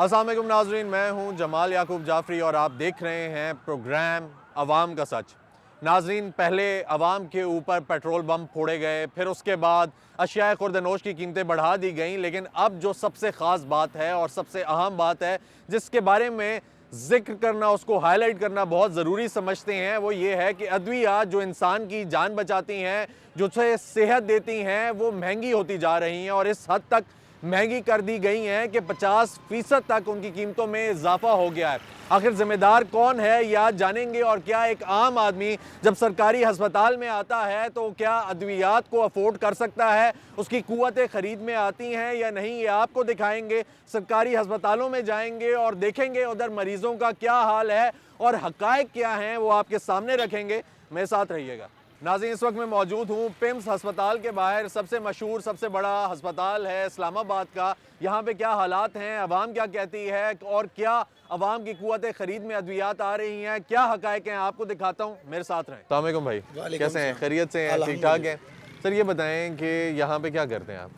अस्सलाम वालेकुम नाजरीन, मैं हूं जमाल याकूब जाफरी और आप देख रहे हैं प्रोग्राम अवाम का सच। नाजरीन, पहले अवाम के ऊपर पेट्रोल बम फोड़े गए, फिर उसके बाद अशियाए खुर्दनोश की कीमतें बढ़ा दी गई, लेकिन अब जो सबसे ख़ास बात है और सबसे अहम बात है जिसके बारे में जिक्र करना, उसको हाईलाइट करना बहुत ज़रूरी समझते हैं, वो ये है कि अद्वियात जो इंसान की जान बचाती हैं, जो उसे सेहत देती हैं, वो महंगी होती जा रही हैं और इस हद तक महंगी कर दी गई हैं कि 50% तक उनकी कीमतों में इजाफा हो गया है। आखिर जिम्मेदार कौन है, या जानेंगे। और क्या एक आम आदमी जब सरकारी अस्पताल में आता है तो क्या अद्वियात को अफोर्ड कर सकता है, उसकी कुव्वतें खरीद में आती हैं या नहीं, ये आपको दिखाएंगे। सरकारी अस्पतालों में जाएंगे और देखेंगे उधर मरीजों का क्या हाल है और हकायक क्या हैं, वो आपके सामने रखेंगे। मेरे साथ रहिएगा। नाज़रीन, इस वक्त मैं मौजूद हूँ पिम्स अस्पताल के बाहर। सबसे मशहूर, सबसे बड़ा अस्पताल है इस्लामाबाद का। यहाँ पे क्या हालात हैं, अवाम क्या कहती है और क्या अवाम की कुव्वतें खरीद में अद्वियात आ रही हैं, क्या हकायक हैं, आपको दिखाता हूँ। मेरे साथ रहें। अस्सलाम वालेकुम भाई, कैसे हैं? खैरियत से हैं? ठीक ठाक हैं? सर ये बताएं कि यहाँ पे क्या करते हैं आप?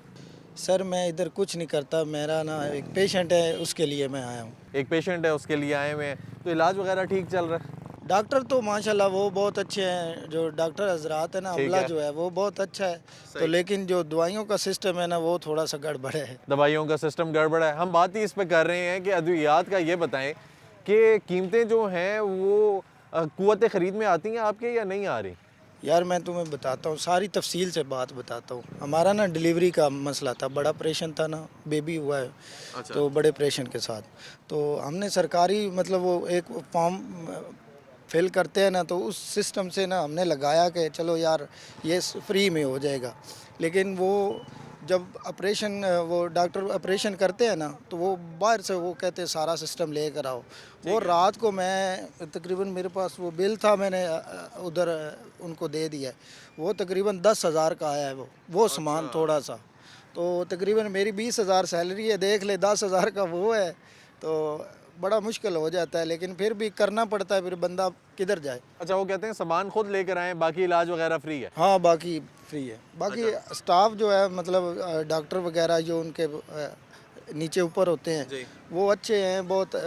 सर मैं इधर कुछ नहीं करता, मेरा ना एक पेशेंट है, उसके लिए मैं आया हूँ। एक पेशेंट है, उसके लिए आए हुए हैं, तो इलाज वगैरह ठीक चल रहा है? डॉक्टर तो माशाल्लाह वो बहुत अच्छे हैं, जो डॉक्टर हजरात है ना, अमला जो है वो बहुत अच्छा है। तो लेकिन जो दवाइयों का सिस्टम है ना, वो थोड़ा सा गड़बड़ है। दवाइयों का सिस्टम गड़बड़ है। हम बात ही इस पे कर रहे हैं कि अद्वियात का। ये बताएं कि कीमतें जो हैं वो कुव्वतें खरीद में आती हैं आपके या नहीं आ रही? यार मैं तुम्हें बताता हूँ, सारी तफसील से बात बताता हूँ। हमारा ना डिलीवरी का मसला था, बड़ा ऑपरेशन था ना, बेबी हुआ है। अच्छा। तो बड़े ऑपरेशन के साथ तो हमने सरकारी मतलब वो एक फॉर्म फिल करते हैं ना, तो उस सिस्टम से ना हमने लगाया कि चलो यार ये फ्री में हो जाएगा। लेकिन वो जब ऑपरेशन वो डॉक्टर ऑपरेशन करते हैं ना, तो वो बाहर से वो कहते हैं सारा सिस्टम लेकर आओ। वो रात को मैं तकरीबन, मेरे पास वो बिल था, मैंने उधर उनको दे दिया। वो तकरीबन 10,000 का आया है वो सामान थोड़ा सा। तो तकरीबन मेरी 20,000 सैलरी है, देख ले 10,000 का वो है, तो बड़ा मुश्किल हो जाता है। लेकिन फिर भी करना पड़ता है, फिर बंदा किधर जाए। अच्छा, वो कहते हैं सामान खुद लेकर आए, बाकी इलाज वगैरह फ्री है? हाँ, बाकी फ्री है। बाकी स्टाफ जो है, मतलब डॉक्टर वगैरह जो उनके नीचे ऊपर होते हैं, वो अच्छे हैं, बहुत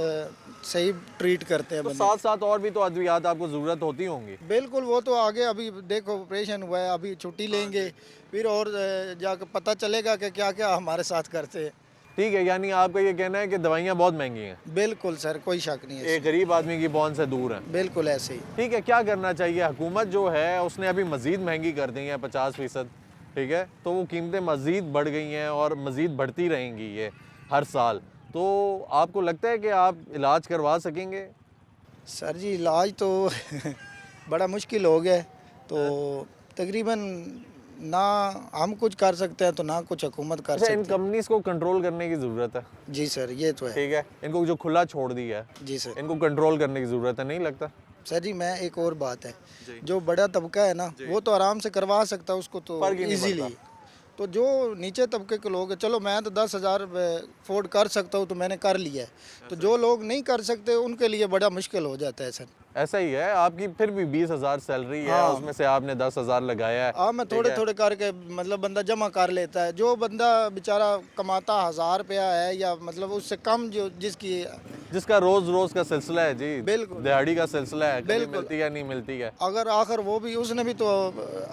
सही ट्रीट करते हैं। तो साथ साथ और भी तो अद्वियात आपको ज़रूरत होती होंगी? बिल्कुल, वो तो आगे अभी देखो ऑपरेशन हुआ है, अभी छुट्टी लेंगे, फिर और जाकर पता चलेगा कि क्या क्या हमारे साथ करते हैं। ठीक है, यानी आपका ये कहना है कि दवाइयाँ बहुत महंगी हैं? बिल्कुल सर, कोई शक नहीं है। एक गरीब आदमी की पहुंच से दूर है। बिल्कुल ऐसे ही। ठीक है, क्या करना चाहिए? हुकूमत जो है उसने अभी मज़ीद महंगी कर दी है 50%। ठीक है, तो वो कीमतें मज़ीद बढ़ गई हैं और मज़ीद बढ़ती रहेंगी ये हर साल। तो आपको लगता है कि आप इलाज करवा सकेंगे? सर जी इलाज तो बड़ा मुश्किल हो गया है। तो तकरीबन ना हम कुछ कर सकते हैं, तो ना कुछ हुकूमत कर सकती है। इन कंपनीज को कंट्रोल करने की ज़रूरत है। जी सर, ये तो है। ठीक है, इनको जो खुला छोड़ दिया है, जी सर, इनको कंट्रोल करने की ज़रूरत है, नहीं लगता? सर जी मैं एक और बात है, जो बड़ा तबका है ना, वो तो आराम से करवा सकता है उसको, तो इजीली। तो जो नीचे तबके के लोग हैं, चलो मैं तो 10,000 अफोर्ड कर सकता हूँ, तो मैंने कर लिया है। तो जो लोग नहीं कर सकते उनके लिए बड़ा मुश्किल हो जाता है सर। ऐसा ही है, आपकी फिर भी 20,000 सैलरी है। हाँ। उसमें से आपने 10,000 लगाया है। हाँ, मैं थोड़े थोड़े करके मतलब बंदा जमा कर लेता है। जो बंदा बेचारा कमाता 1,000 रुपया है या मतलब उससे कम, जो जिसका रोज रोज का सिलसिला है जी, बिल्कुल दिहाड़ी का सिलसिला है, बिल्कुल मिलती है नहीं मिलती है, अगर आखिर वो भी, उसने भी तो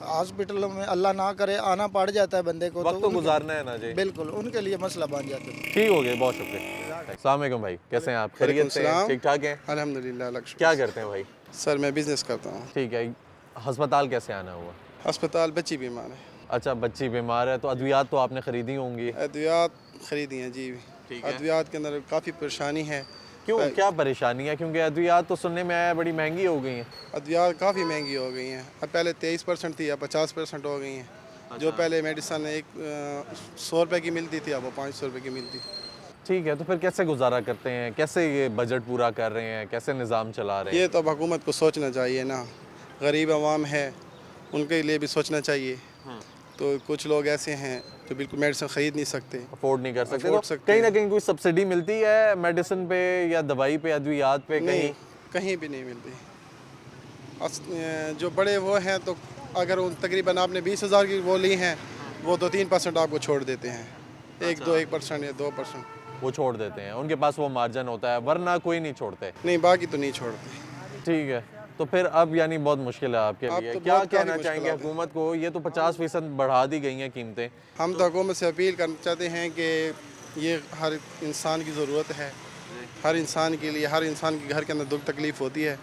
हॉस्पिटल में अल्लाह ना करे आना पड़ जाता है बंदे को, वक्त तो गुजारना है ना जी। बिल्कुल, उनके लिए मसला बन जाता है। ठीक हो गया, बहुत शुक्रिया। अस्सलाम वालेकुम भाई, कैसे हैं आप? खैरियत से हैं? ठीक ठाक हैं? अल्हम्दुलिल्लाह। क्या करते हैं भाई? सर मैं बिज़नेस करता हूँ। ठीक है, अस्पताल कैसे आना हुआ? अस्पताल बच्ची बीमार है। अच्छा, बच्ची बीमार है, तो अद्वियात तो आपने ख़रीदी होंगी? अद्वियात ख़रीदी हैं जी। अद्वियात के अंदर काफ़ी परेशानी है। क्यों, क्या परेशानी है? क्योंकि अद्वियात तो सुनने में आया बड़ी महंगी हो गई हैं। अद्वियात काफ़ी महंगी हो गई हैं। अब पहले 23% थी, अब 50% हो गई हैं। जो पहले मेडिसन 100 रुपये की मिलती थी, अब वो 500 रुपये की मिलती। ठीक है, तो फिर कैसे गुजारा करते हैं, कैसे ये बजट पूरा कर रहे हैं, कैसे निज़ाम चला रहे हैं? ये तो अब हुकूमत को सोचना चाहिए ना, गरीब आवाम है, उनके लिए भी सोचना चाहिए। तो कुछ लोग ऐसे हैं जो बिल्कुल मेडिसिन ख़रीद नहीं सकते, अफोर्ड नहीं कर सकते, तो कहीं ना कहीं कोई सब्सिडी मिलती है मेडिसिन पे या दवाई पे, अद्वियात पे? कहीं भी नहीं मिलती। जो बड़े वो हैं, तो अगर तकरीबन आपने 20,000 की वो ली हैं, वो 2-3% आपको छोड़ देते हैं। 1% या 2%। वो छोड़ देते हैं, उनके पास वो मार्जिन होता है, वरना कोई नहीं छोड़ते। नहीं, बाकी तो नहीं छोड़ते। ठीक है, तो फिर अब यानी बहुत मुश्किल है आपके अब लिए। तो क्या बहुत काफ़ी कहना चाहेंगे मुश्किल हुकूमत को? ये तो 50% बढ़ा दी गई हैं कीमतें। हम तो हुकूमत से अपील करना चाहते हैं कि ये हर इंसान की ज़रूरत है, हर इंसान के लिए, हर इंसान के घर के अंदर दुख तकलीफ़ होती है।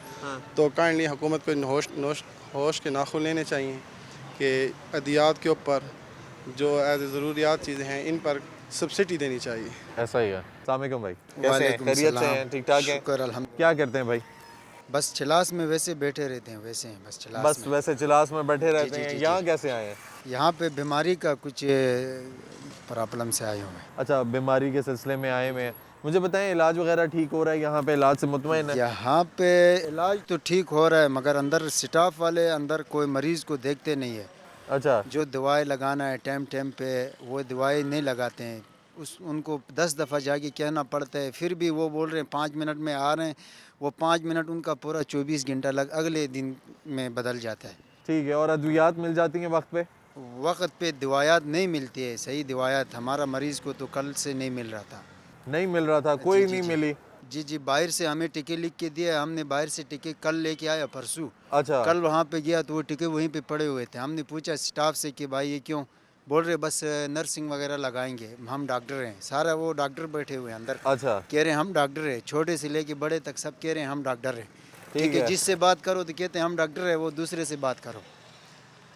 तो काइंडली हुकूमत को होश के नाखुन लेने चाहिए कि अदियात के ऊपर जो एज ज़रूरियात चीज़ें हैं इन पर सब्सिडी देनी चाहिए। ऐसा ही है। अस्सलाम वालेकुम भाई, कैसे हैं? वालेकुम खैरियत से सलाम। हैं? ठीक ठाक हैं? शुक्र अल्हम्दुलिल्लाह। क्या करते हैं भाई? बस चिलास में वैसे बैठे रहते हैं, वैसे हैं बस चिलास बस में। वैसे चिलास में बैठे रहते जी, हैं। जी, यहाँ कैसे आए हैं? यहाँ पे बीमारी का कुछ प्रॉब्लम से आए हुए हैं। अच्छा, बीमारी के सिलसिले में आए हुए हैं। मुझे बताएं, इलाज वगैरह ठीक हो रहा है यहाँ पे? इलाज से मुतमईन है? यहाँ पे इलाज तो ठीक हो रहा है, मगर अंदर स्टाफ वाले अंदर कोई मरीज़ को देखते नहीं है। अच्छा, जो दवाई लगाना है टाइम टाइम पे वो दवाई नहीं लगाते हैं। उनको 10 दफ़ा जाके कहना पड़ता है, फिर भी वो बोल रहे हैं 5 मिनट में आ रहे हैं। वो 5 मिनट उनका पूरा 24 घंटा अगले दिन में बदल जाता है। ठीक है। और अद्वियात मिल जाती हैं वक्त पे? वक्त पे दवायात नहीं मिलती है, सही दवायात। हमारा मरीज़ को तो कल से नहीं मिल रहा था। नहीं मिल रहा था, कोई जी, नहीं जी। मिली? जी जी, बाहर से हमें टिकट लिख के दिया, हमने बाहर से टिकट कल लेके आया परसों। अच्छा, कल वहाँ पे गया तो वो टिकट वहीं पे पड़े हुए थे। हमने पूछा स्टाफ से कि भाई ये क्यों? बोल रहे बस नर्सिंग वगैरह लगाएंगे, हम डॉक्टर हैं। सारा वो डॉक्टर बैठे हुए हैं अंदर, अच्छा, कह रहे हैं हम डॉक्टर हैं। छोटे से लेके बड़े तक सब कह रहे हैं हम डॉक्टर हैं। ठीक है, है। जिससे बात करो तो कहते हैं हम डॉक्टर हैं, वो दूसरे से बात करो।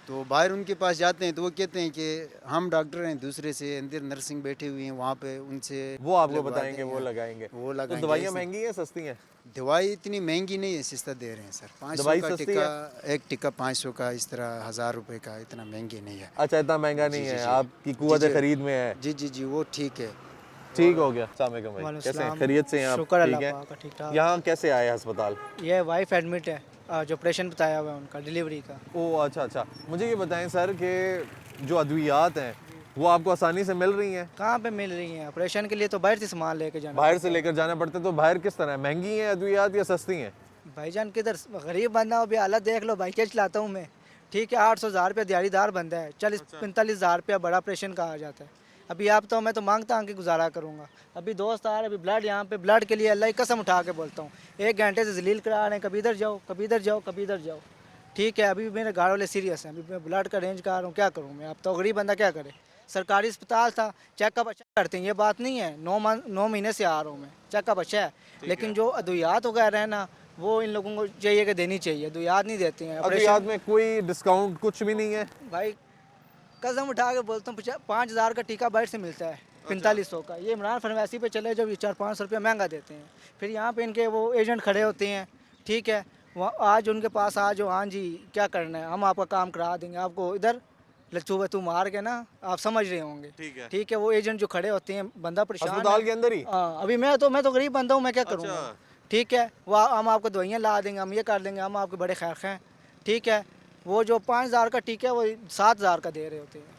तो बाहर उनके पास जाते हैं तो वो कहते हैं कि हम डॉक्टर हैं, दूसरे से अंदर नर्सिंग बैठी हुई हैं वहाँ पे, उनसे वो आपको लगवा बताएंगे, देंगे। वो लगाएंगे। वो तो लगाएंगे। दवाइयाँ महंगी हैं सस्ती हैं? दवाई इतनी महंगी नहीं है, सस्ता दे रहे हैं सर। 500 दवाई का सस्ती टिक्का, एक टिक्का 500 का, इस तरह 1000 रुपए का, इतना महंगी नहीं है। अच्छा, इतना महंगा नहीं जी, है, जी। आपकी कुव्वत जी, जी। खरीद में है। जी जी जी, वो ठीक है। ठीक हो गया। अस्सलाम वालेकुम भाई, कैसे हैं? खैरियत से हैं आप? शुक्र ठीक अल्लाह है। पाक का, ठीक ठाक। यहाँ कैसे आए अस्पताल? ये वाइफ एडमिट है, जो ऑपरेशन बताया हुआ है उनका, डिलीवरी का। ओह, अच्छा अच्छा। मुझे ये बताएं सर कि जो अद्वियात हैं वो आपको आसानी से मिल रही हैं? कहाँ पे मिल रही हैं? ऑपरेशन के लिए तो बाहर से सामान लेके जाना। बाहर से लेकर जाना पड़ता है? तो बाहर किस तरह महंगी हैं अद्वियात या सस्ती हैं? भाईजान किधर, गरीब बंदा हो, अभी हालत देख लो भाई, क्या चलाता हूँ मैं। ठीक है, 800,000 रुपया दिहाड़ीदार बंदा है, 40-45,000 रुपया बड़ा ऑपरेशन का आ जाता है। अभी आप तो, मैं तो मांगता हूँ कि गुजारा करूँगा। अभी दोस्त आ रहे, अभी ब्लड यहाँ पे, ब्लड के लिए अल्लाह की कसम उठा के बोलता हूँ, 1 घंटे से जलील करा रहे हैं, कभी इधर जाओ, कभी इधर जाओ, कभी इधर जाओ। ठीक है, अभी मेरे गाँव वाले सीरियस हैं, अभी मैं ब्लड का अरेंज कर रहा हूँ, क्या करूँ मैं? अब तो गरीब बंदा क्या करे? सरकारी अस्पताल था, चेकअप अच्छा करते हैं, ये बात नहीं है। 9 महीने से आ रहा हूँ मैं, चेकअप अच्छा है। लेकिन जो अद्वियात वगैरह है ना, वो इन लोगों को चाहिए कि देनी चाहिए, अद्वियात नहीं देते हैं। अद्वियात में कोई डिस्काउंट कुछ भी नहीं है? भाई कसम उठा के बोलता हूँ, 5,000 का टीका बाहर से मिलता है, 4500 का। ये इमरान फार्मेसी पे चले जाओ, ये 400-500 रुपया महंगा देते हैं। फिर यहाँ पे इनके वो एजेंट खड़े होते हैं। ठीक है, वहाँ आज उनके पास आ जाओ, हाँ जी क्या करना है, हम आपका काम करा देंगे। आपको इधर लच्छू वच्छू मार के ना, आप समझ रहे होंगे। ठीक है, वो एजेंट जो खड़े होते हैं, बंदा परेशान अस्पताल है। के अंदर ही? हाँ, अभी मैं तो गरीब बंदा हूँ, मैं क्या करूँगा? ठीक है, वो हम आपको दवाइयाँ ला देंगे, हम ये कर देंगे, हम आपके बड़े खैर हैं। ठीक है, वो जो 5,000 का टीका है वो 7,000 का दे रहे होते हैं।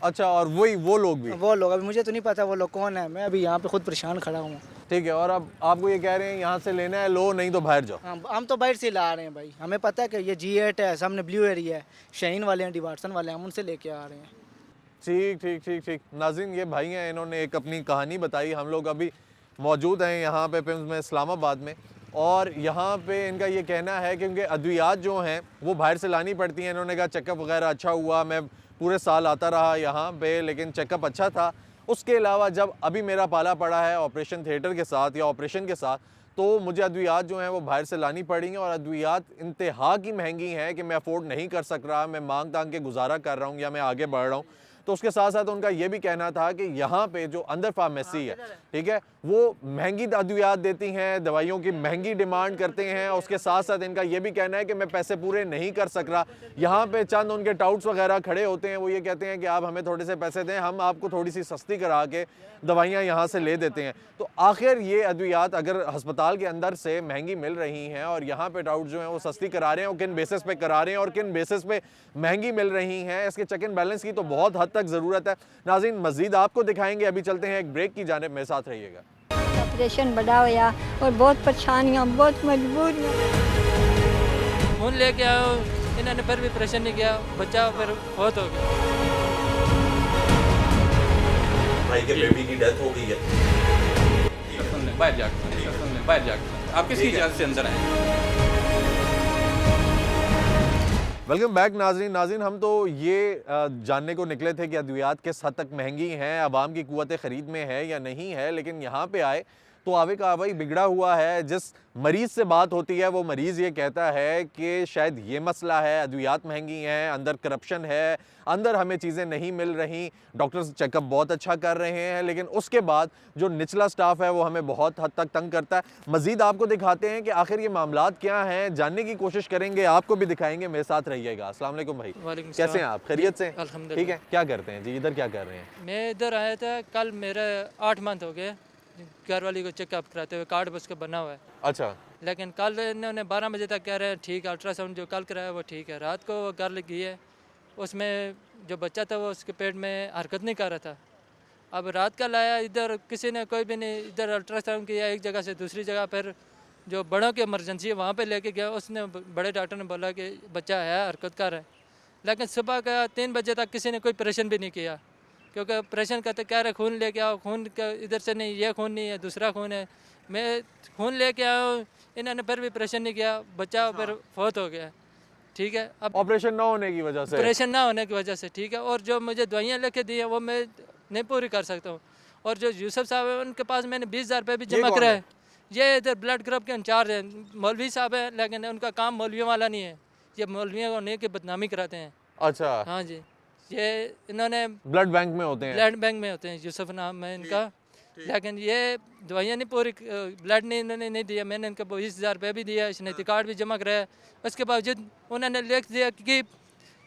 अच्छा, और वो लोग भी? वो लोग, अभी मुझे तो नहीं पता वो लोग कौन है, मैं अभी यहाँ पे खुद परेशान खड़ा हूँ। ठीक है, और अब आपको ये कह रहे हैं यहाँ से लेना है लो, नहीं तो बाहर जाओ? हम तो बाहर से ला रहे हैं भाई, हमें पता है कि ये G8 है, सामने ब्लू एरिया है, शाहीन वाले हैं, डिवाटसन वाले हैं, हम उनसे लेके आ रहे हैं। ठीक ठीक ठीक ठीक। नाज़रीन, ये भाई हैं, इन्होंने एक अपनी कहानी बताई। हम लोग अभी मौजूद हैं यहाँ पे पिम्स में, इस्लामाबाद में, और यहाँ पे इनका ये कहना है कि उनके अद्वियात जो हैं वो बाहर से लानी पड़ती हैं। इन्होंने कहा चेकअप वगैरह अच्छा हुआ, मैं पूरे साल आता रहा यहाँ पे, लेकिन चेकअप अच्छा था। उसके अलावा जब अभी मेरा पाला पड़ा है ऑपरेशन थिएटर के साथ या ऑपरेशन के साथ, तो मुझे अद्वियात जो हैं वो बाहर से लानी पड़ी हैं, और अद्वियात इंतहा की महंगी हैं कि मैं अफोर्ड नहीं कर सक रहा, मैं मांग तांग के गुजारा कर रहा हूँ या मैं आगे बढ़ रहा हूँ। तो उसके साथ साथ उनका ये भी कहना था कि यहाँ पे जो अंदर फार्मेसी है, ठीक है, वो महंगी अद्वियात देती हैं, दवाइयों की महंगी डिमांड करते हैं। उसके साथ साथ इनका ये भी कहना है कि मैं पैसे पूरे नहीं कर सक रहा। यहाँ पे चंद उनके टाउट्स वगैरह खड़े होते हैं, वो ये कहते हैं कि आप हमें थोड़े से पैसे दें, हम आपको थोड़ी सी सस्ती करा के दवाइयाँ यहाँ से ले देते हैं। तो आखिर ये अद्वियात अगर हस्पताल के अंदर से महंगी मिल रही हैं और यहाँ पे टाउट जो हैं वो सस्ती करा रहे हैं, और किन बेसिस पे करा रहे हैं और किन बेसिस पे महंगी मिल रही हैं, इसके चेक एंड बैलेंस की तो बहुत हद तक ज़रूरत है। नाज़रीन, मज़ीद आपको दिखाएंगे, अभी चलते हैं एक ब्रेक की जानिब, मेरे साथ रहिएगा। ऑपरेशन बड़ा होया और बहुत परेशानियाँ, बहुत मजबूरियाँ। फोन लेके आओ, इन्होंने फिर भी ऑपरेशन नहीं किया, बच्चा फिर बहुत हो गया। भाई के बेबी की डेथ हो गई है। बाहर जाकर बाहर जाकर आप किसकी इजाज़त से अंदर आए? वेलकम बैक नाज़रीन हम तो ये जानने को निकले थे कि अद्वियात किस हद तक महंगी हैं, आवाम की क़ुव्वत ख़रीद में है या नहीं है, लेकिन यहाँ पे आए तो आवे का आवाई बिगड़ा हुआ है। जिस मरीज़ से बात होती है वो मरीज़ ये कहता है कि शायद ये मसला है, अद्वियात महंगी हैं, अंदर करप्शन है, अंदर हमें चीज़ें नहीं मिल रही, डॉक्टर्स चेकअप बहुत अच्छा कर रहे हैं, लेकिन उसके बाद जो निचला स्टाफ है वो हमें बहुत हद तक तंग करता है। मज़ीद आपको दिखाते हैं कि आखिर ये मामलात क्या हैं, जानने की कोशिश करेंगे, आपको भी दिखाएंगे, मेरे साथ रहिएगा। अस्सलाम वालेकुम भाई, वालेकुम कैसे सलाम। हैं आप? खैरियत से? अल्हम्दुलिल्लाह। ठीक है, क्या करते हैं जी? इधर क्या कर रहे हैं? मैं इधर आया था कल, मेरा 8 मंथ हो गए घर वाली को चेकअप कराते हुए, कार्ड बस का बना हुआ है। अच्छा, लेकिन कल इन्होंने 12 बजे तक कह रहे हैं ठीक है, अल्ट्रासाउंड जो कल कराया वो ठीक है। रात को वो कर लगी है, उसमें जो बच्चा था वो उसके पेट में हरकत नहीं कर रहा था। अब रात का लाया इधर, किसी ने कोई भी नहीं, इधर अल्ट्रासाउंड किया एक जगह से दूसरी जगह, फिर जो बड़ों की इमरजेंसी है वहाँ पे लेके गया, उसने बड़े डॉक्टर ने बोला कि बच्चा है, हरकत कर रहा है। लेकिन सुबह का 3 बजे तक किसी ने कोई ऑपरेशन भी नहीं किया, क्योंकि ऑपरेशन करते कह रहे खून लेके आओ, खून का इधर से नहीं, ये खून नहीं है, दूसरा खून है। मैं खून लेके आया हूँ, इन्होंने फिर भी ऑपरेशन नहीं किया, बच्चा फिर फौत हो गया। ठीक है, अब ऑपरेशन ना होने की वजह से? ऑपरेशन ना होने की वजह से, ठीक है। और जो मुझे दवाइयाँ लिख के दी हैं वो मैं नहीं पूरी कर सकता हूँ। और जो यूसुफ साहब है उनके पास मैंने 20,000 रुपये भी जमा कौन कराए। है? ये इधर ब्लड ग्रुप के इंचार्ज हैं, मौलवी साहब हैं, लेकिन उनका काम मौलवियों वाला नहीं है, ये मौलवियों को नहीं कि बदनामी कराते हैं। अच्छा, हाँ जी, ये इन्होंने ब्लड बैंक में होते हैं? ब्लड बैंक में होते हैं, यूसुफ नाम है इनका। लेकिन ये दवाइयाँ नहीं पूरी, ब्लड नहीं इन्होंने नहीं दिया। मैंने इनको 20,000 रुपये भी दिया, शनाख्ती कार्ड भी जमा कराया। उसके बावजूद उन्होंने लिख दिया कि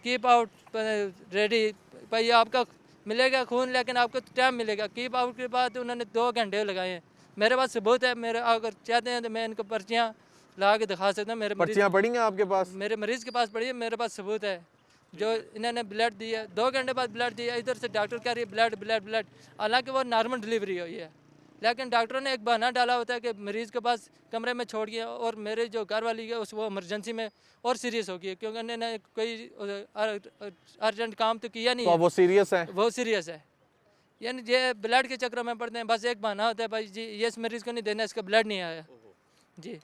कीप आउट रेडी, भाई आपका मिलेगा खून, लेकिन आपको टाइम मिलेगा। कीप आउट के बाद उन्होंने 2 घंटे लगाए हैं। मेरे पास सबूत है, मेरे अगर चाहते हैं तो मैं इनको पर्चियाँ ला के दिखा सकता हूँ। मेरे पर्चियाँ पड़ी हैं आपके पास? मेरे मरीज़ के पास पड़ी है, मेरे पास सबूत है। जो इन्होंने ब्लड दिया, 2 घंटे बाद ब्लड दिया, इधर से डॉक्टर कह रही है ब्लड ब्लड ब्लड, हालांकि वो नॉर्मल डिलीवरी हुई है। लेकिन डॉक्टरों ने एक बहाना डाला होता है कि मरीज़ के पास कमरे में छोड़ गया, और मेरे जो घर वाली है उस वो इमरजेंसी में और सीरियस हो गई, क्योंकि उन्होंने कोई अर्जेंट काम तो किया नहीं तो है। वो सीरियस है? वो सीरियस है, यानी ये ब्लड के चक्कर में पड़ते हैं। बस एक बहाना होता है भाई जी ये इस मरीज़ को नहीं देना, इसका ब्लड नहीं आया जी।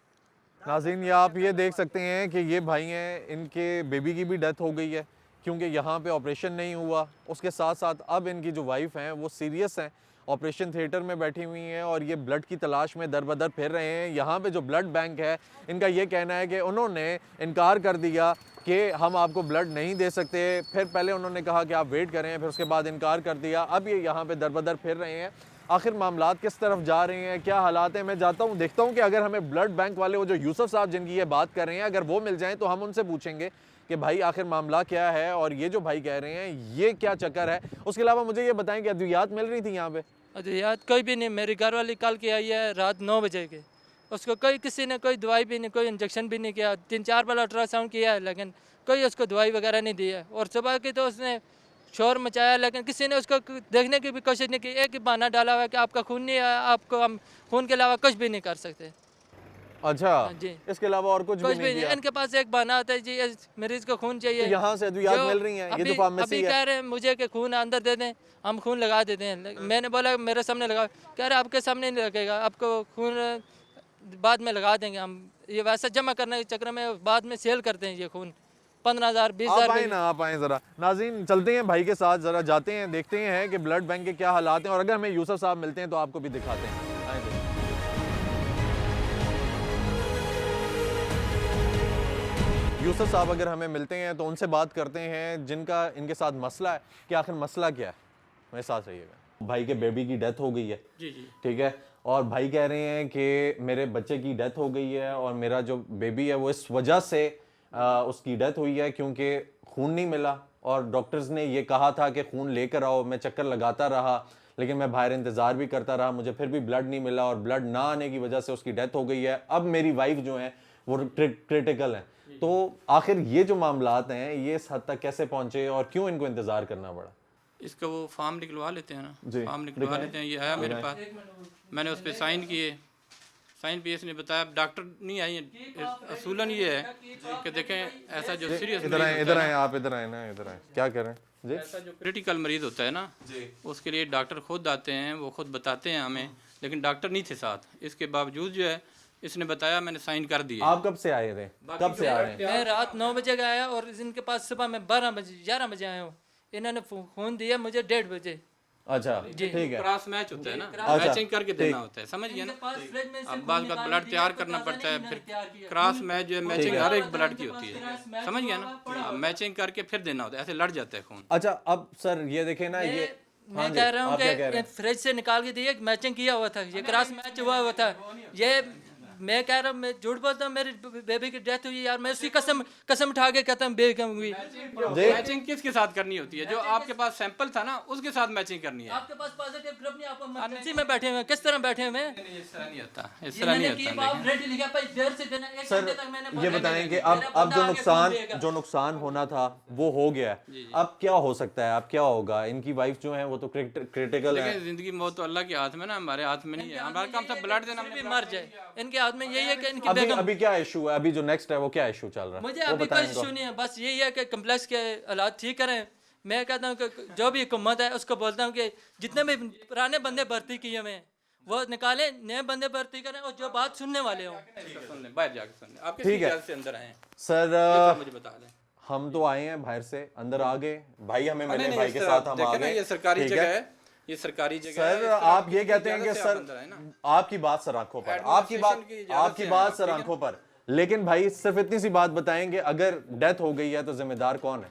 नाज़रीन, ये आप ये देख सकते हैं कि ये भाई हैं, इनके बेबी की भी डेथ हो गई है क्योंकि यहाँ पे ऑपरेशन नहीं हुआ। उसके साथ साथ अब इनकी जो वाइफ हैं वो सीरियस हैं, ऑपरेशन थिएटर में बैठी हुई हैं और ये ब्लड की तलाश में दर बदर फिर रहे हैं। यहाँ पे जो ब्लड बैंक है, इनका ये कहना है कि उन्होंने इनकार कर दिया कि हम आपको ब्लड नहीं दे सकते। फिर पहले उन्होंने कहा कि आप वेट करें, फिर उसके बाद इनकार कर दिया। अब ये यहाँ पे दर बदर फिर रहे हैं। आखिर मामलात किस तरफ जा रहे हैं, क्या हालात हैं? मैं जाता हूँ, देखता हूँ कि अगर हमें ब्लड बैंक वाले वो जो यूसुफ साहब जिनकी ये बात कर रहे हैं, अगर वो मिल जाएँ तो हम उनसे पूछेंगे कि भाई आखिर मामला क्या है और ये जो भाई कह रहे हैं ये क्या चक्कर है। उसके अलावा मुझे ये बताएं कि अद्वियात मिल रही थी यहाँ पे? अद्वियात कोई भी नहीं। मेरी घर वाली कल की आई है रात 9 बजे के, उसको कोई किसी ने कोई दवाई भी नहीं, कोई इंजेक्शन भी नहीं किया। 3-4 बार अल्ट्रासाउंड किया है, लेकिन कोई उसको दवाई वगैरह नहीं दी है। और सुबह की तो उसने शोर मचाया, लेकिन किसी ने उसको देखने की भी कोशिश नहीं की। एक ही बहाना डाला हुआ है कि आपका खून नहीं है, आपको हम खून के अलावा कुछ भी नहीं कर सकते। अच्छा जी, इसके अलावा और कुछ भी नहीं किया? इनके पास एक बहाना होता है जी, इस मरीज को खून चाहिए। तो यहाँ से अद्वियात जो मिल रही हैं? ये अभी तो फार्मेसी अभी है। कह रहे हैं मुझे कि खून अंदर दे दें, हम खून लगा देते हैं। मैंने बोला मेरे सामने लगा, कह रहे आपके सामने नहीं लगेगा, आपको खून बाद में लगा देंगे हम। ये वैसा जमा करने के चक्कर में बाद में सेल करते हैं ये खून, 15,000 आप 20,000 आए ना, आप आए ज़रा। नाज़रीन, चलते हैं भाई के साथ, ज़रा जाते हैं, देखते हैं कि ब्लड बैंक के क्या हालात हैं और अगर हमें यूसुफ साहब मिलते हैं तो आपको भी दिखाते हैं। आए देखिए। यूसुफ साहब अगर हमें मिलते हैं तो उनसे बात करते हैं जिनका इनके साथ मसला है कि आखिर मसला क्या है। मेरे साथ रहिएगा। भाई के बेबी की डेथ हो गई है, जी जी, ठीक है, और भाई कह रहे हैं कि मेरे बच्चे की डेथ हो गई है और मेरा जो बेबी है वो इस वजह से उसकी डेथ हुई है क्योंकि खून नहीं मिला और डॉक्टर्स ने ये कहा था कि खून लेकर आओ। मैं चक्कर लगाता रहा, लेकिन मैं बाहर इंतज़ार भी करता रहा, मुझे फिर भी ब्लड नहीं मिला और ब्लड ना आने की वजह से उसकी डेथ हो गई है। अब मेरी वाइफ जो है वो क्रिटिकल है। तो आखिर ये जो मामलात हैं ये इस हद तक कैसे पहुंचे और क्यों इनको इंतज़ार करना पड़ा? इसका वो फॉर्म निकलवा लेते हैं ना, जी, फॉर्म निकलवा लेते हैं। ये आया मेरे पास, मैंने उस पर साइन किए। साइन पीएस ने बताया, डॉक्टर नहीं आई है। असूलन ये है कि देखें ऐसा जो सीरियस इधर आए, इधर आए, आप इधर आए ना, इधर आए। क्या करें जी? ऐसा जो क्रिटिकल मरीज होता है ना, उसके लिए डॉक्टर खुद आते हैं, वो खुद बताते हैं हमें लेकिन डॉक्टर नहीं थे साथ। इसके बावजूद जो है इसने बताया, मैंने साइन कर दिए। आप कब से आए थे, कब से आ रहे हैं? मैं रात 9 बजे का आया और इनके पास सुबह में 12 बजे 11 बजे आया हूँ। इन्होंने फ़ोन दिया मुझे 1:30 बजे। अच्छा ठीक है। क्रॉस मैच होता है ना, अच्छा, मैचिंग करके देना होता है, समझ गए ना। अब बाद का ब्लड तैयार करना पड़ता है, फिर क्रॉस मैच जो है मैचिंग हर एक ब्लड की होती है, समझ गया ना। मैचिंग करके फिर देना होता है, ऐसे लड़ जाता है खून। अच्छा अब सर ये देखें ना, ये मैं कह रहा हूँ कि फ्रिज से निकाल के दिए, मैचिंग किया हुआ था, ये क्रॉस मैच हुआ था। ये मैं कह रहा हूँ, मैं झूठ बोलता हूँ, मेरी बेबी की डेथ हुई यार, मैं उसकी कसम उठा के कहता हूँ बेगम हुई। मैचिंग किसके साथ करनी होती है? जो आपके पास सैंपल था ना उसके साथ मैचिंग करनी है। आपके पास पॉजिटिव ग्रुप नहीं, आप इमरजेंसी में बैठे हुए, किस तरह बैठे हुए? इस तरह नहीं होता, इस तरह नहीं होता। सर ये बताएं कि अब जो नुकसान होना था वो हो गया है, अब क्या हो सकता है, अब क्या होगा? इनकी वाइफ जो है वो तो क्रिटिकल है। जिंदगी मौत तो अल्लाह के हाथ में ना, हमारे हाथ में नहीं है। हमारा काम था ब्लड देना, भी मर जाए, इनके हाथ में यही है कि इनकी अभी क्या इशू है, अभी जो नेक्स्ट है वो क्या इशू चल रहा है? मुझे अभी कोई इशू नहीं है, बस यही है कि कम्प्लेक्स के हालात ठीक करें। मैं कहता हूँ कि जो भी हुकूमत है उसको बोलता हूँ कि जितने भी पुराने बंदे भर्ती किए हुए हैं वो निकाले, नए बंदे भर्ती करें और जो बात सुनने वाले हों। बाहर जाकर सुन ले। आप ठीक है से अंदर आए सर, मुझे बता दें। हम तो आए हैं बाहर से, अंदर आ गए, भाई हमें मिले, भाई के साथ हम आ गए। ये सरकारी जगह है, ये सरकारी जगह सर है। आप ये कहते हैं कि सर आपकी बात सर आंखों पर, आपकी बात सर आंखों पर, लेकिन भाई सिर्फ इतनी सी बात बताएं कि अगर डेथ हो गई है तो जिम्मेदार कौन है?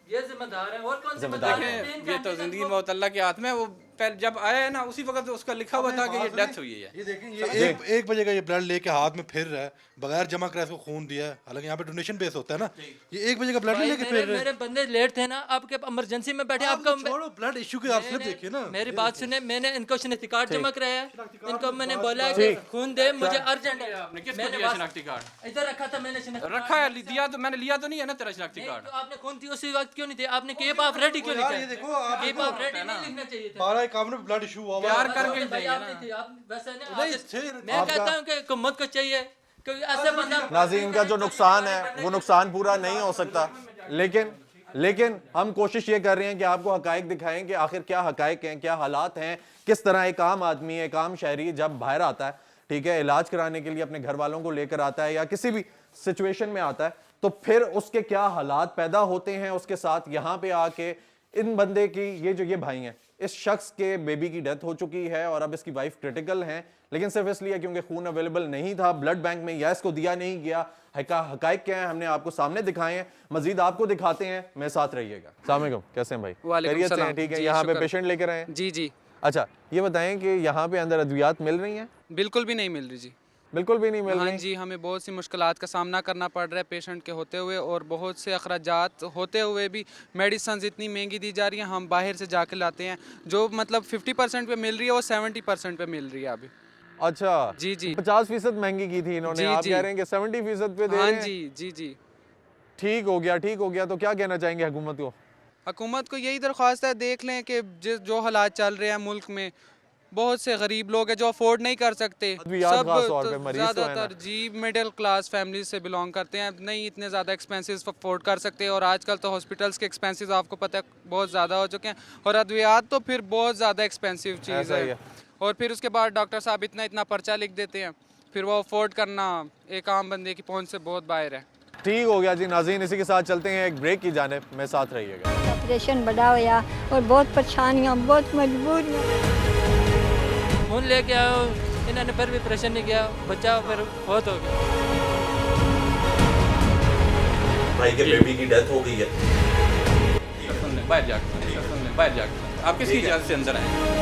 ये जिम्मेदार है, और कौन जिम्मेदार है? ये तो जिंदगी मौत अल्लाह के हाथ में। वो पहले जब आया है ना उसी वक्त उसका लिखा हुआ था कि ये डेथ हुई है। ये देखें, ये एक बजे का ये ब्लड लेके हाथ में फिर रहा है, बगैर जमा कराए इसको खून दिया है। हालांकि यहाँ पे डोनेशन बेस होता है ना, ये 1 बजे का ब्लड लेके फिर मेरे बंदे लेट थे ना, आपके इमरजेंसी में बैठे, आपका छोड़ो ब्लड इशू के, आप सिर्फ देखिए ना। मेरी बात सुने, मैंने इनको शनाख्ती कार्ड जमा कराया, इनको मैंने बोला कि खून दे, मुझे अर्जेंट है। आपने किसको दिया शनाख्ती कार्ड? इधर रखा था मैंने शनाख्ती रखा है, दिया तो मैंने लिया तो नहीं है ना तेरा शनाख्ती कार्ड। तो आपने खून थी उसी वक्त क्यों नहीं दिया? आपने केप ऑफ रेडी क्यों लिखा? ये देखो, आप केप ऑफ रेडी नहीं लिखना चाहिए था। 12 काम में ब्लड इशू हुआ प्यार करके भाई देंगे आप ना। नहीं थे, आप वैसे ना नहीं, आप- थे। मैं कहता हूँ कि हुकूमत को चाहिए कि ऐसे बंदा नाज़रीन का जो नुकसान है वो नुकसान पूरा नहीं हो सकता, लेकिन हम कोशिश ये कर रहे हैं कि आपको हकायक दिखाएं कि आखिर क्या हकायक हैं, क्या हालात हैं, किस तरह एक आम आदमी, एक आम शहरी जब बाहर आता है, ठीक है, इलाज कराने के लिए अपने घर वालों को लेकर आता है या किसी भी सिचुएशन में आता है, तो फिर उसके क्या हालात पैदा होते हैं उसके साथ। यहाँ पे आके इन बंदे की ये भाई हैं, इस शख्स के बेबी की डेथ हो चुकी है और अब इसकी वाइफ क्रिटिकल हैं, लेकिन सिर्फ इसलिए क्योंकि खून अवेलेबल नहीं था ब्लड बैंक में या इसको दिया नहीं गया। हकायक क्या है हमने आपको सामने दिखाए हैं, मजीद आपको दिखाते हैं, मेरे साथ रहिएगा। अस्सलाम वालेकुम, कैसे हैं भाई? खैरियत से हैं? ठीक है, यहाँ पे पेशेंट लेकर आए हैं? जी जी, अच्छा ये बताएं कि यहाँ पे अंदर अद्वियात मिल रही हैं? बिल्कुल भी नहीं मिल रही जी। बिल्कुल भी नहीं मिल हाँ रही? जी, हमें बहुत सी मुश्किलात का सामना करना पड़ रहा है पेशेंट के होते हुए, और बहुत से अखराजात होते हुए भी मेडिसिन इतनी महंगी दी जा रही हैं, हम बाहर से जाके लाते हैं। जो मतलब 50% पे मिल रही है वो 70% पे मिल रही है अभी। अच्छा जी जी 50% महंगी की थी इन्होंने, जी, आप जी। कह रहे हैं कि 70% पे दे हाँ रहे हैं? जी जी जी। ठीक हो गया। तो क्या कहना चाहेंगे हुकूमत को? हुकूमत को यही दरख्वास्त है, देख लें कि जो हालात चल रहे हैं मुल्क में, बहुत से गरीब लोग हैं जो अफोर्ड नहीं कर सकते। अद्वियात खास तौर पे मरीज तो है ना। ज़्यादातर जी मिडिल क्लास फैमिली से बिलोंग करते हैं, नहीं इतने ज़्यादा एक्सपेंसेस अफोर्ड कर सकते। और आजकल तो हॉस्पिटल्स के एक्सपेंसेस आपको पता है बहुत ज़्यादा हो चुके हैं, और अद्वियात तो फिर बहुत ज़्यादा एक्सपेंसिव चीज़ ऐसा ही है। है। और फिर उसके बाद डॉक्टर साहब इतना पर्चा लिख देते हैं, फिर वो अफोर्ड करना एक आम बंदे की पहुँच से बहुत बाहर है। ठीक हो गया जी। नाज़रीन इसी के साथ चलते हैं एक ब्रेक की जानिब, मेरे साथ रहिएगा। ऑपरेशन बड़ा होया और बहुत परेशानियाँ, बहुत मजबूरियाँ। खून लेके आओ, इन्होंने फिर भी ऑपरेशन नहीं किया, बच्चा फिर बहुत हो गया। भाई के बेबी की डेथ हो गई है। सुन ले, बाहर जाकर आप किसकी इजाज़त से अंदर आए?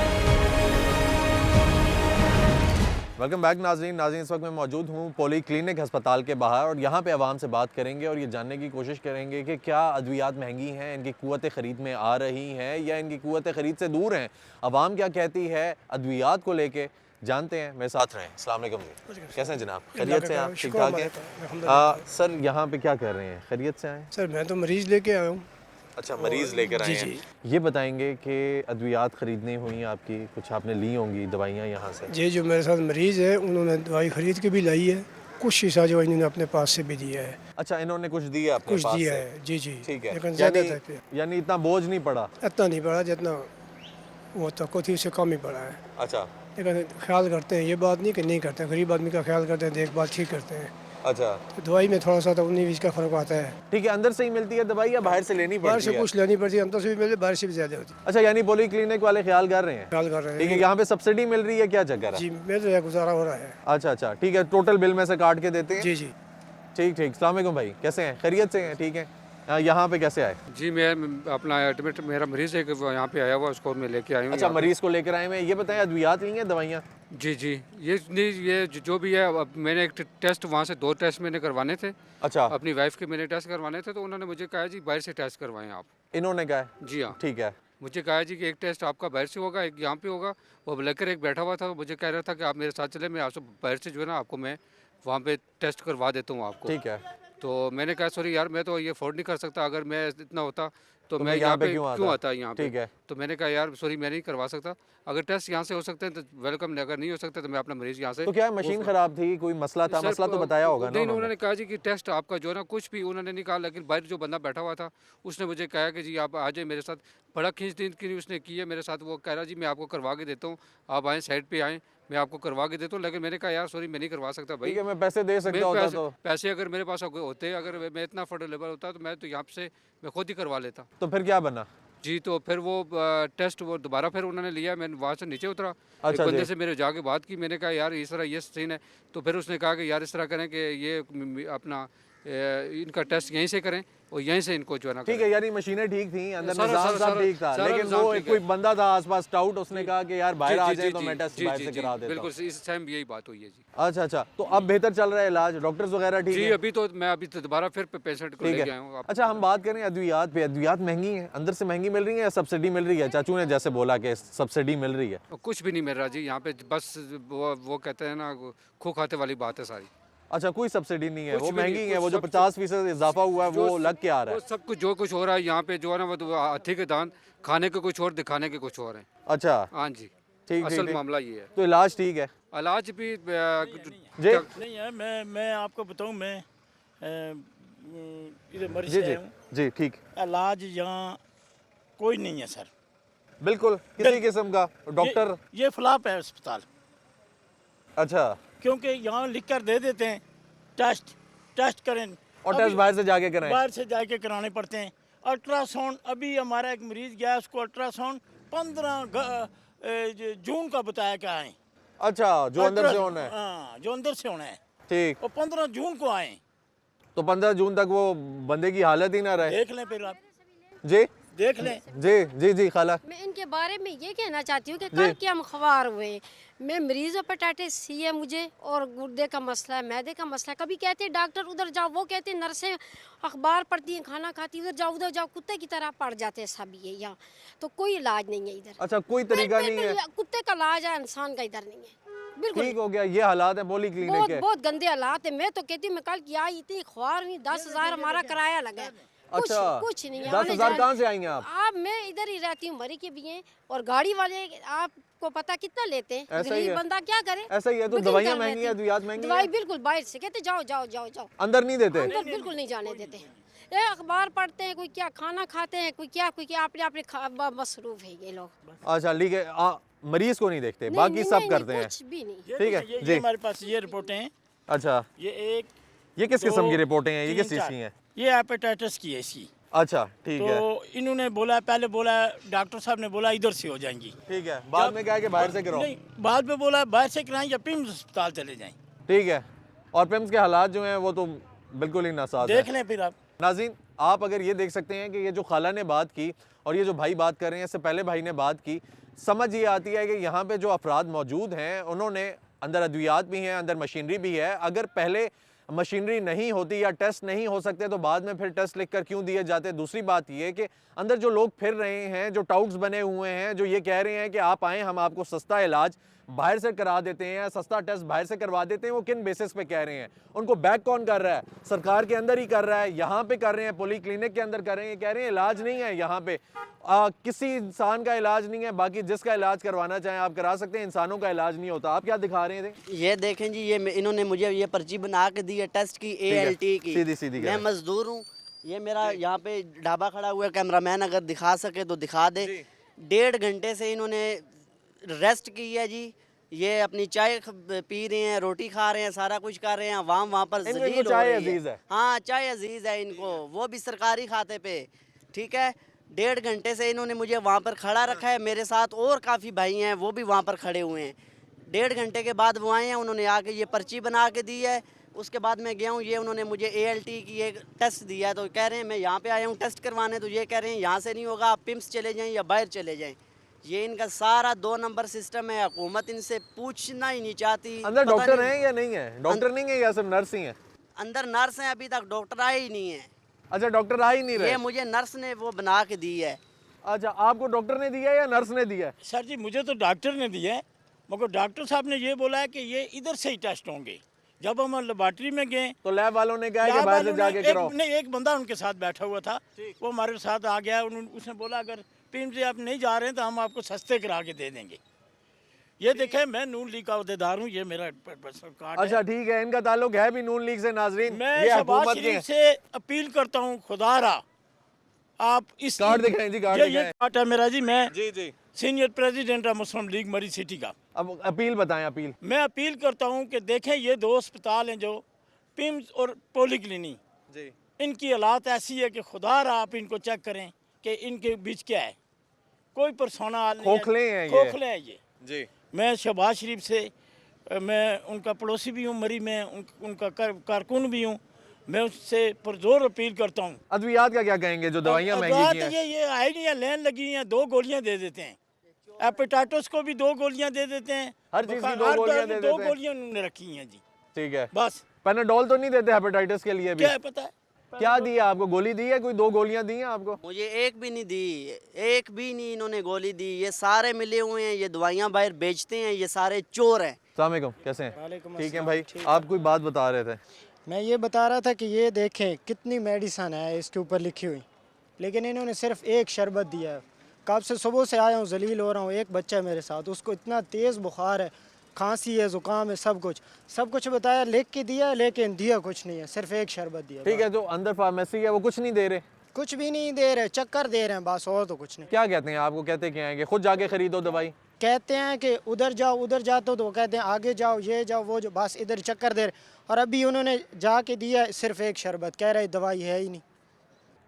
वेलकम बैक नाज़रीन। इस वक्त मैं मौजूद हूँ पोली क्लिनिक अस्पताल के बाहर और यहाँ पे आवाम से बात करेंगे और ये जानने की कोशिश करेंगे कि क्या अद्वियात महंगी हैं, इनकी क़ुव्वत ख़रीद में आ रही हैं या इनकी क़ुव्वत ख़रीद से दूर हैं। आवाम क्या कहती है अद्वियात को लेके, जानते हैं, मेरे साथ रहें। अस्सलाम वालेकुम जी, कैसे हैं जनाब? खैरियत से आप? ठीक ठाक हैं? सर यहाँ पे क्या कर रहे हैं, खैरियत से आए? सर मैं तो मरीज़ लेके आया हूँ। अच्छा मरीज़ लेकर आए हैं। ये बताएंगे कि अद्वियात ख़रीदनी हुई आपकी, कुछ आपने ली होंगी दवाइयाँ यहाँ से? जी, जो मेरे साथ मरीज़ है उन्होंने दवाई ख़रीद के भी लाई है, कुछ हिस्सा जो इन्होंने अपने पास से भी दिया है। अच्छा इन्होंने कुछ दिया अपने कुछ पास दिया से? है जी जी, ठीक है, लेकिन ज़्यादा यानी इतना बोझ नहीं पड़ा? इतना नहीं पड़ा जितना वो तो कुछ उससे कम ही पड़ा है। अच्छा लेकिन ख्याल करते हैं, ये बात नहीं कि नहीं करते हैं, गरीब आदमी का ख्याल करते हैं, देखभाल ठीक करते हैं। अच्छा तो दवाई में थोड़ा सा तो 19-20 का फ़र्क आता है। ठीक है, अंदर से ही मिलती है दवाई या बाहर से लेनी बाहर पड़ती से है? कुछ लेनी पड़ती है, अंदर से भी मिले, बाहर से भी ज़्यादा होती है। अच्छा, यानी पॉली क्लिनिक वाले ख्याल कर रहे हैं? ख्याल कर रहे ठीक है, हैं यहाँ पे सब्सिडी मिल रही है, क्या चक्कर है? जी, मिल रहा है, गुजारा हो रहा है। अच्छा अच्छा, ठीक है, टोटल बिल में से काट के देते हैं? जी जी। ठीक ठीक। अस्सलाम वालेकुम भाई, कैसे हैं? खैरियत से हैं? ठीक है। यहाँ पे कैसे आए? जी मैं अपना एडमिट, मेरा मरीज़ एक यहाँ पे आया हुआ, उसको मैं लेके आया हूँ। अच्छा, मरीज को लेकर आए हैं। ये बताएं, अद्वियात ली हैं दवाइयाँ? जी जी, ये नहीं, ये जो भी है, अब मैंने एक टेस्ट वहाँ से 2 टेस्ट मैंने करवाने थे। अच्छा, अपनी वाइफ के मैंने टेस्ट करवाने थे, तो उन्होंने मुझे कहा जी बाहर से टेस्ट करवाएं आप। इन्होंने कहा है? जी हाँ, ठीक है। मुझे कहा जी कि एक टेस्ट आपका बाहर से होगा, एक यहाँ पे होगा। वो लेकर एक बैठा हुआ था, वो मुझे कह रहा था कि आप मेरे साथ चले, मैं आपसे बाहर से जो है ना आपको मैं वहाँ पे टेस्ट करवा देता हूँ आपको। ठीक है। तो मैंने कहा सॉरी यार, मैं तो ये अफोर्ड नहीं कर सकता, अगर मैं इतना होता तो मैं मैं यहाँ पे क्यों क्यों आता यहाँ पे। ठीक है। तो मैंने कहा यार सॉरी, मैं नहीं करवा सकता, अगर टेस्ट यहाँ से हो सकते हैं तो वेलकम, अगर नहीं हो सकता तो मैं अपना मरीज़ यहाँ से। तो क्या मशीन खराब थी, कोई मसला था? सर, मसला तो बताया होगा ना नहीं, उन्होंने? उन्होंने कहा जी कि टेस्ट आपका जो है ना, कुछ भी उन्होंने नहीं कहा, लेकिन बाहर जो बंदा बैठा हुआ था उसने मुझे कहा कि जी आप आ जाए मेरे साथ। बड़ा खींच की उसने की है मेरे साथ। वो कह रहा जी मैं आपको करवा के देता हूँ, आप आएँ साइड पे आएँ, मैं आपको करवा के देता हूँ। लेकिन मैंने कहा यार सॉरी, मैं नहीं करवा सकता भाई। ठीक है, मैं पैसे दे सकता होता तो। पैसे अगर मेरे पास होते, अगर मैं इतना अफोर्डेबल होता तो मैं तो यहाँ से मैं खुद ही करवा लेता। तो फिर क्या बना? जी, तो फिर वो टेस्ट वो दोबारा फिर उन्होंने लिया, मैं वहाँ से नीचे उतरा, एक अच्छा बंदे जी। से मेरे जाके बात की, मैंने कहा यार इस तरह ये सीन है। तो फिर उसने कहा कि यार इस तरह करें कि ये अपना इनका टेस्ट यहीं से करें और यहीं से इनको जो है ना ठीक है, यानी मशीनें ठीक थी, अंदर सारा- निजाम सारा- सब सारा- ठीक था, सारा लेकिन निजाम वो ठीक कोई है। बंदा था आसपास टाउट, उसने कहा कि यार बाहर आ जाए तो मैं टेस्ट बाहर से करा देता बिल्कुल हूं। इस टाइम यही बात हुई है जी। अच्छा अच्छा, तो अब बेहतर चल रहा है इलाज, डॉक्टर्स वगैरह ठीक जी है? अभी तो मैं अभी तो दोबारा फिर पेशेंट को ठीक लेके है। आया हूँ। अच्छा, हम बात करें अद्वियात पे। अद्वियात महंगी है, अंदर से महंगी मिल रही है या सब्सिडी मिल रही है? चाचू ने जैसे बोला कि सब्सिडी मिल रही है। कुछ भी नहीं मिल रहा जी यहाँ पे, बस वो कहते हैं ना खो खाते वाली बात है सारी। अच्छा, कोई सब्सिडी नहीं है, कुछ वो भी नहीं, महंगी है, कुछ वो जो सब- 50% इजाफा हुआ है वो लग के आ रहा वो है। सब कुछ जो कुछ हो रहा है यहाँ पे जो है ना, वो तो हाथी के दांत, खाने के कुछ और, दिखाने के कुछ और है। अच्छा, हाँ जी, ठीक असल ठीक। मामला ये है। तो इलाज ठीक है? इलाज भी जी नहीं है। मैं आपको बताऊं, मैं इधर मरीज जी से जी आया हूं। जी, ठीक। इलाज यहाँ कोई नहीं है सर, बिल्कुल किसी किस्म का डॉक्टर? ये फ्लॉप है अस्पताल, अच्छा, क्योंकि यहाँ लिख कर दे देते हैं टेस्ट करें, और टेस्ट बाहर से जाके कराएं? बाहर से जाके कराने पड़ते हैं। अल्ट्रासाउंड, अभी हमारा एक मरीज गया, उसको अल्ट्रासाउंड 15 जून का बताया क्या है। अच्छा, जो अंदर से होना है? हाँ, जो अंदर से होना है, ठीक। और 15 जून को आए। तो 15 जून तक वो बंदे की हालत ही ना रहे। देख लें फिर आप, जी देख लें। जी जी जी खाला, मैं इनके बारे में ये कहना चाहती हूँ कि कल के हम ख्वार हुए, मैं मरीज़ हेपेटाइटिस सी है मुझे, और गुर्दे का मसला है, मैदे का मसला है। कभी कहते हैं डॉक्टर उधर जाओ, वो कहते हैं नर्सें अखबार पढ़ती हैं, खाना खाती, उधर जाओ, कुत्ते की तरह पड़ जाते हैं सब ये यहाँ। तो कोई इलाज नहीं है इधर। अच्छा, कोई तरीका नहीं है? कुत्ते का इलाज है, इंसान का इधर नहीं है। बिल्कुल ठीक हो गया, ये हालात है पॉली क्लिनिक के। बहुत गंदे हालात है। मैं तो कहती हूँ, मैं कल की आई इतनी ख्वार हुई, 10,000 हमारा किराया लगा। अच्छा, कुछ नहीं है। 10,000 कहाँ से आएंगे आप? मैं इधर ही रहती हूँ, मरी के भी हैं, और गाड़ी वाले आपको पता कितना लेते हैं। ऐसा ही गरीब है। बंदा क्या करे? ऐसा ही है। तो बुकिंग दवाइयाँ कर महंगी लेते है, हैं। अद्वियात महंगी दवाई है? बिल्कुल बाहर से कहते जाओ, अंदर नहीं देते? अंदर बिल्कुल नहीं जाने देते। ये अखबार पढ़ते हैं, कोई क्या खाना खाते हैं, कोई क्या अपने मसरूफ है ये लोग। अच्छा, ठीक है, मरीज को नहीं देखते, नहीं, बाकी नहीं, सब नहीं, करते हैं। कुछ भी नहीं। ठीक है ये जी। हमारे पास ये रिपोर्टें हैं। अच्छा, ये किस किस्म की रिपोर्टें हैं, ये किस चीज़ की हैं? ये हेपेटाइटिस की है इसकी। अच्छा, ठीक है। तो इन्होंने बोला, पहले बोला डॉक्टर साहब ने बोला इधर से हो जाएंगी, ठीक है, बाद में क्या है कि बाहर से कराओ? नहीं, बाद में बोला बाहर से कराएं या पिम्स अस्पताल चले जाएं। ठीक है, और पिम्स के हालात जो हैं वो तो बिल्कुल ही नासाज है। देख लें फिर आप। नाज़रीन, आप अगर ये देख सकते हैं कि ये जो खाला ने बात की और ये जो भाई बात कर रहे हैं, इससे पहले भाई ने बात की, समझ ये आती है कि यहाँ पे जो अफराद मौजूद हैं उन्होंने अंदर अद्वियात भी हैं, अंदर मशीनरी भी है। अगर पहले मशीनरी नहीं होती या टेस्ट नहीं हो सकते तो बाद में फिर टेस्ट लिख कर क्यों दिए जाते? दूसरी बात ये कि अंदर जो लोग फिर रहे हैं, जो टाउट्स बने हुए हैं, जो ये कह रहे हैं कि आप आएँ, हम आपको सस्ता इलाज बाहर से करा देते हैं, सस्ता टेस्ट बाहर से करवा देते हैं, वो किन बेसिस पे कह रहे हैं? उनको बैक कौन कर रहा है? सरकार के अंदर ही कर रहा है, यहाँ पे कर रहे हैं, पॉली क्लिनिक के अंदर कर रहे हैं, कह रहे हैं इलाज नहीं है यहाँ पे, किसी इंसान का इलाज नहीं है, बाकी जिसका इलाज करवाना चाहें आप करा सकते हैं, इंसानों का इलाज नहीं होता। आप क्या दिखा रहे थे? ये देखें जी, ये इन्होंने मुझे ये पर्ची बना के दी है टेस्ट की, ALT की। सीधी सीधी मैं मजदूर हूँ, ये मेरा यहाँ पे ढाबा खड़ा हुआ है, कैमरामैन अगर दिखा सके तो दिखा दे। 1.5 घंटे से इन्होंने रेस्ट की है जी, ये अपनी चाय पी रहे हैं, रोटी खा रहे हैं, सारा कुछ कर रहे हैं, अवाम वहाँ पर इनको जलील हो चाय रही अजीज है। हाँ चाय अजीज़ है इनको, वो भी सरकारी खाते पे। ठीक है, 1.5 घंटे से इन्होंने मुझे वहाँ पर खड़ा रखा है, मेरे साथ और काफ़ी भाई हैं वो भी वहाँ पर खड़े हुए हैं। 1.5 घंटे के बाद वो आए हैं, उन्होंने आके ये पर्ची बना के दी है। उसके बाद मैं गया हूँ, ये उन्होंने मुझे ALT की एक टेस्ट दिया है, तो कह रहे हैं मैं यहाँ पे आया हूँ टेस्ट करवाने, तो ये कह रहे हैं यहाँ से नहीं होगा, आप पिम्स चले जाएँ या बाहर चले जाएँ। ये इनका सारा 2 नंबर सिस्टम है, हुकूमत इनसे पूछना ही नहीं चाहती। अंदर पता डॉक्टर नहीं- हैं या नहीं है? डॉक्टर नहीं है या सिर्फ नर्स ही हैं? अंदर नर्स हैं, अभी तक डॉक्टर आए ही नहीं है। अच्छा, डॉक्टर आ ही नहीं रहे। ये मुझे नर्स ने वो बना के दी है। अच्छा, आपको डॉक्टर ने दिया या नर्स ने दिया? सर जी मुझे तो डॉक्टर ने दिया है, मगर डॉक्टर साहब ने ये बोला है कि ये इधर से ही टेस्ट होंगे। जब हम लेबॉर्ट्री में गए तो लैब वालों ने कहा कि लैब बाहर से वालों जाके ने कराओ। नहीं, एक बंदा उनके साथ बैठा हुआ था, वो हमारे साथ आ गया। उसने बोला अगर पिन से आप नहीं जा रहे हैं तो हम आपको सस्ते करा के दे देंगे। ये देखें, मैं नून लीग का अहदेदार हूँ, ये मेरा पर्सनल कार्ड अच्छा ठीक है, इनका ताल्लुक है भी नून लीग से। नाजरीन, मैं ये शहबाज हुकूमत के शरीफ से अपील करता हूँ, खुदारा आप इस कार्ड दिखाएं जी, कार्ड ये दिखाएं। कार्ड है मेरा जी, मैं जी जी, सीनियर प्रेसिडेंट है मुस्लिम लीग मरी सिटी का। अब अपील बताएं, अपील। मैं अपील करता हूँ कि देखें ये 2 अस्पताल हैं जो पिम्स और पोली क्लिनिक, जी, इनकी हालात ऐसी है कि खुदारा आप इनको चेक करें कि इनके बीच क्या है। कोई परसोना हाल नहीं है, खोखले हैं ये। खोखले हैं ये। जी, मैं शहबाज शरीफ से मैं उनका पड़ोसी भी हूँ मरी में, उनका कारकुन भी हूँ। मैं उससे पुरजोर अपील करता हूँ। अद्वियात का क्या कहेंगे जो दवाइयाँ महंगी अद्वियात की हैं? ये आई नहीं है, लेन लगी हैं, 2 गोलियाँ दे देते हैं। एपेटाइटिस को भी 2 गोलियां दे देते हैं, हर चीज़ की बुखार- 2 हर गोलियां दर्द दे की देते 2 हैं। गोलियां उन्होंने रखी हैं जी, ठीक है, बस। पेनाडोल तो नहीं देते हेपेटाइटिस के लिए भी? क्या है पता है? क्या दिया आपको? गोली दी है? कोई 2 गोलियां दी हैं आपको? मुझे एक भी नहीं दी, एक भी नहीं इन्होंने गोली दी। ये सारे मिले हुए हैं, ये दवाइयाँ बाहर बेचते हैं, ये सारे चोर हैं। अस्सलाम वालेकुम, कैसे हैं? वालेकुम ठीक है अस्सलाम, भाई, ठीक आप कोई बात बता रहे थे। मैं ये बता रहा था कि ये देखें कितनी मेडिसन है इसके ऊपर लिखी हुई, लेकिन इन्होंने सिर्फ एक शरबत दिया है। कब से सुबह से आया हूँ, जलील हो रहा हूँ। एक बच्चा है मेरे साथ, उसको इतना तेज़ बुखार है, खांसी है, ज़ुकाम है, सब कुछ बताया, लिख के दिया, लेकिन दिया कुछ नहीं है, सिर्फ एक शरबत दिया। ठीक है, जो अंदर फार्मेसी है वो कुछ नहीं दे रहे? कुछ भी नहीं दे रहे, चक्कर दे रहे हैं बस, और तो कुछ नहीं। क्या कहते हैं आपको? कहते क्या हैं कि खुद जाके खरीदो दवाई? कहते हैं कि उधर जाओ, उधर जाते हो तो वो कहते हैं आगे जाओ, ये जाओ, वो जो, बस इधर चक्कर दे रहे। और अभी उन्होंने जाके दिया सिर्फ एक शरबत, कह रहे दवाई है ही नहीं।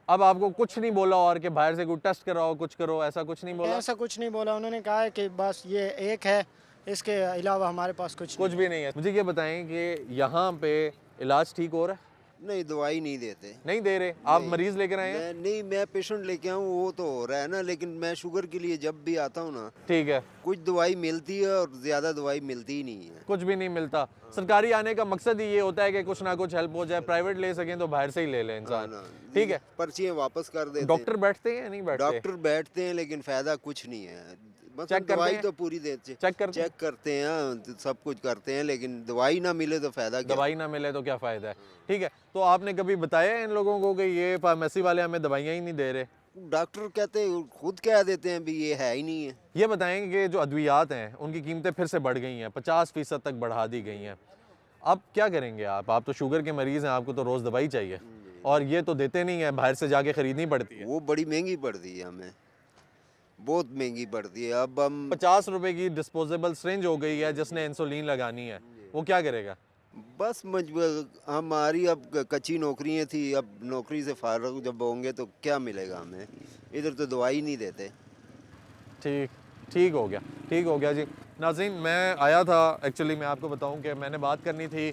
अब आपको कुछ नहीं बोला और कि बाहर से कोई टेस्ट कराओ, कुछ करो, ऐसा कुछ नहीं बोला? ऐसा कुछ नहीं बोला, उन्होंने कहा है कि बस ये एक है, इसके अलावा हमारे पास कुछ भी नहीं है। मुझे ये बताएं कि यहाँ पे इलाज ठीक हो रहा है? नहीं, दवाई नहीं देते। नहीं दे रहे? आप मरीज लेकर आए हैं? नहीं, मैं पेशेंट लेके आऊँ वो तो हो रहा है ना, लेकिन मैं शुगर के लिए जब भी आता हूँ ना, ठीक है, कुछ दवाई मिलती है और ज़्यादा दवाई मिलती ही नहीं है। कुछ भी नहीं मिलता। सरकारी आने का मकसद ही ये होता है कि कुछ ना कुछ हेल्प हो जाए। प्राइवेट ले सकें तो बाहर से ही ले लें इंसान। ठीक है, पर्चियाँ वापस कर देते हैं। डॉक्टर बैठते हैं या नहीं बैठते? डॉक्टर बैठते हैं लेकिन फ़ायदा कुछ नहीं है। चेक करते दवाई हैं? तो पूरी देते, चेक करते हैं, सब कुछ करते हैं, लेकिन दवाई ना मिले तो फ़ायदा क्या? दवाई ना मिले तो क्या फ़ायदा है? ठीक है, तो आपने कभी बताया इन लोगों को कि ये फार्मेसी वाले हमें दवाइयाँ ही नहीं दे रहे? डॉक्टर कहते हैं, खुद कह देते हैं भी ये है ही नहीं है। ये बताएंगे कि जो अद्वियात हैं उनकी कीमतें फिर से बढ़ गई हैं, 50% तक बढ़ा दी गई हैं। अब क्या करेंगे आप तो शुगर के मरीज़ हैं, आपको तो रोज़ दवाई चाहिए और ये तो देते नहीं है, बाहर से जाके ख़रीदनी पड़ती है। वो बड़ी महंगी पड़ती है हमें, बहुत महंगी पड़ती है। अब हम 50 रुपए की डिस्पोजेबल सिरिंज हो गई है जिसने इंसुलिन लगानी है, वो क्या करेगा? बस हमारी अब कच्ची नौकरियाँ थी, अब नौकरी से फारग जब होंगे तो क्या मिलेगा हमें? इधर तो दवाई नहीं देते। ठीक हो गया जी। नाज़रीन, मैं आया था एक्चुअली, मैं आपको बताऊं कि मैंने बात करनी थी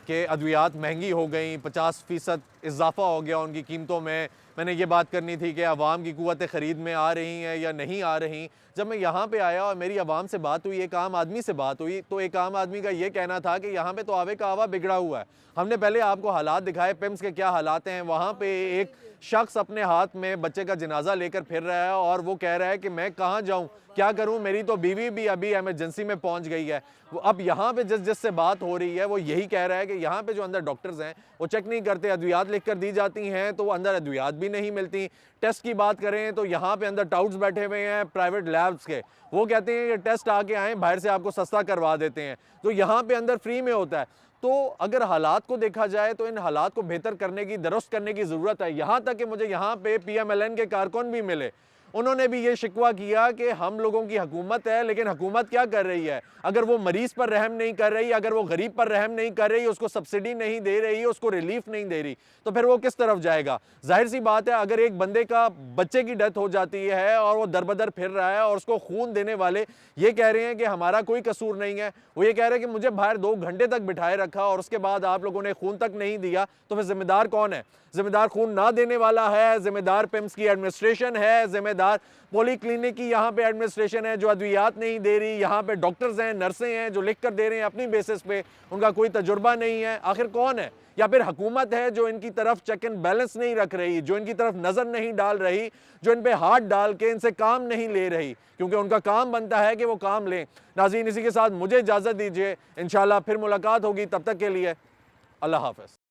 कि अद्वियात महंगी हो गई, 50% इजाफा हो गया उनकी कीमतों में। मैंने ये बात करनी थी कि आवाम की क़ुव्वत ख़रीद में आ रही हैं या नहीं आ रही। जब मैं यहाँ पे आया और मेरी आवाम से बात हुई, एक आम आदमी से बात हुई, तो एक आम आदमी का ये कहना था कि यहाँ पे तो आवे का आवा बिगड़ा हुआ है। हमने पहले आपको हालात दिखाए पिम्स के, क्या हालात हैं। वहाँ पे एक शख्स अपने हाथ में बच्चे का जनाजा लेकर फिर रहा है और वो कह रहा है कि मैं कहाँ जाऊँ, क्या करूँ, मेरी तो बीवी भी अभी एमरजेंसी में पहुँच गई है। वो अब यहाँ पे जिससे बात हो रही है वो यही कह रहा है कि यहाँ पे जो अंदर डॉक्टर्स हैं वो चेक नहीं करते, अद्वियात लिख कर दी जाती हैं तो अंदर अद्वियात भी नहीं मिलती। टेस्ट की बात करें तो यहाँ पे अंदर टाउट्स बैठे हुए हैं प्राइवेट लैब्स के, वो कहते हैं ये टेस्ट आके आएँ, बाहर से आपको सस्ता करवा देते हैं, तो यहाँ पे अंदर फ्री में होता है। तो अगर हालात को देखा जाए तो इन हालात को बेहतर करने की, दुरुस्त करने की ज़रूरत है। यहाँ तक कि मुझे यहाँ पे PMLN के कारकुन भी मिले, उन्होंने भी ये शिकवा किया कि हम लोगों की हुकूमत है, लेकिन हुकूमत क्या कर रही है? अगर वो मरीज पर रहम नहीं कर रही, अगर वो गरीब पर रहम नहीं कर रही, उसको सब्सिडी नहीं दे रही, उसको रिलीफ नहीं दे रही, तो फिर वो किस तरफ जाएगा? जाहिर सी बात है, अगर एक बंदे का बच्चे की डेथ हो जाती है और वो दरबदर फिर रहा है और उसको खून देने वाले ये कह रहे हैं कि हमारा कोई कसूर नहीं है, वो ये कह रहे हैं कि मुझे बाहर 2 घंटे तक बिठाए रखा और उसके बाद आप लोगों ने खून तक नहीं दिया, तो फिर जिम्मेदार कौन है? जिम्मेदार खून ना देने वाला है, जिम्मेदार पिम्स की एडमिनिस्ट्रेशन है, जिम्मेदार पॉली क्लिनिक की यहाँ पे एडमिनिस्ट्रेशन है जो अद्वियात नहीं दे रही, यहाँ पे डॉक्टर्स हैं, नर्सें हैं जो लिख कर दे रहे हैं अपनी बेसिस पे, उनका कोई तजुर्बा नहीं है। आखिर कौन है? या फिर हुकूमत है जो इनकी तरफ चेक एंड बैलेंस नहीं रख रही, जो इनकी तरफ नज़र नहीं डाल रही, जो इन पे हाथ डाल के इनसे काम नहीं ले रही, क्योंकि उनका काम बनता है कि वो काम लें। नाज़रीन, इसी के साथ मुझे इजाज़त दीजिए, इंशाल्लाह फिर मुलाकात होगी, तब तक के लिए अल्लाह हाफ़िज़।